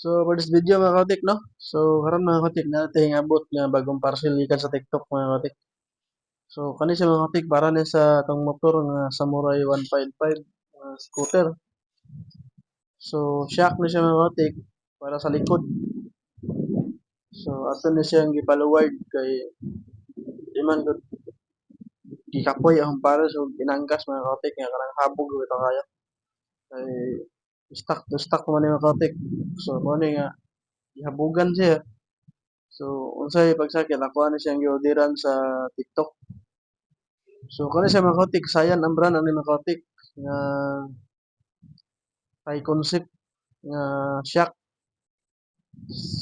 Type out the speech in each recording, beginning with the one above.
So, for this video mga kotik, no? So, karon mga kotik, natin abot nga bagong parcel gikan sa TikTok mga kotik. So, kani siya mga kotik, para ni sa tong motor nga Samurai 155 scooter. So, shock na siya mga kotik para sa likod. So, ato na siyang gipaluward kay di man gud gikapoy ang para so pinanggas mga kotik nga kanang habog ito kaya. Kay stuck to stuck man yung mga kotik. So, mo ni nga gihabugan siya. So, unsay pagsakit ako na siyang giorderan sa TikTok. So, kani siya mga kotik, Sayan ang brand ani mga kotik nga high concept nga shock.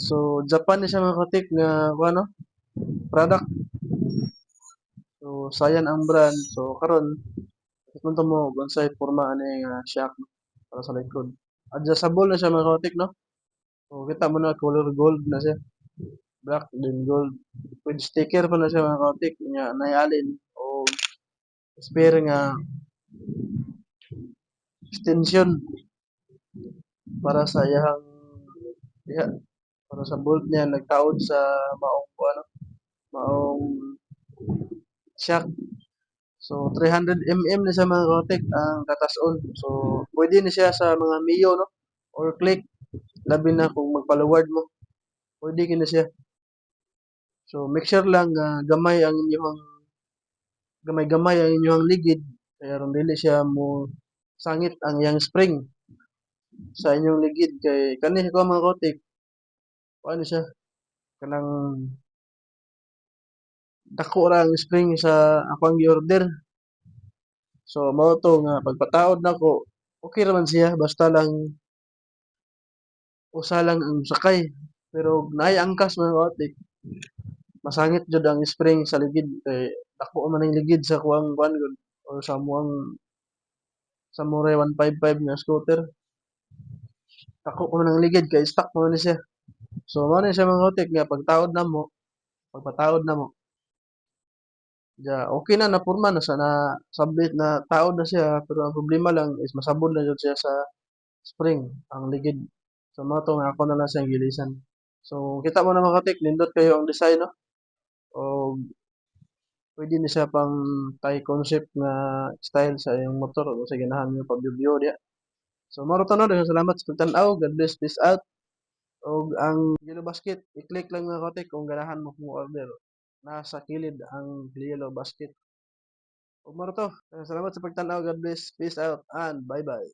So, Japan ni siya mga kotik nga ano, product. So, Sayan ang brand. So, karon ikunta mo unsay porma ani nga shock para sa likod. Adjustable na siya mga kotik, no? So, kita mo na color gold na siya. Black din gold. With sticker pa na siya mga kotik nga nayalin o spare nga extension para sa iyang diha para sa bolt niya nagtaod sa maong ano, maong shock. So 300 mm na siya mga kotek ang katas-on. So pwede na siya sa mga Mio, no? Or click labi na kung magpaluward mo. Pwede kina siya. So make sure lang gamay-gamay ang inyong ligid kaya ron dili siya mo sangit ang iyang spring sa inyong ligid kay kani ko mga kotek ano siya kanang dako ra ang spring sa akong gi-order. So mao to nga pagpataod nako okay ra man siya basta lang usa lang ang sakay. Pero naay angkas mga kotek masangit jud ang spring sa ligid kay dako man ang ligid sa kuang kuan gud or sa muang Samurai 155 nga scooter. Dako man ang ligid kay stuck man ni siya. So mao ni siya mga kotek nga pagpataod na mo ja okay na napurma na sa na submit na taod na siya pero ang problema lang is masabod na jud siya sa spring ang ligid. So mao to nga ako na lang siyang gilisan. So kita mo na mga kotek nindot kayo ang design, no? O pwede na siya pang Thai concept nga style sa iyong motor o sa ganahan niyo pag-review diya. So maro to no, daghang salamat sa pagtan-aw. God bless, peace out. Og ang yellow basket, i-click lang mga kotek kung ganahan mo kung order. Nasa kilid ang yellow basket. Og maro to. Daghang salamat sa pagtan-aw. God bless, peace out, and bye-bye.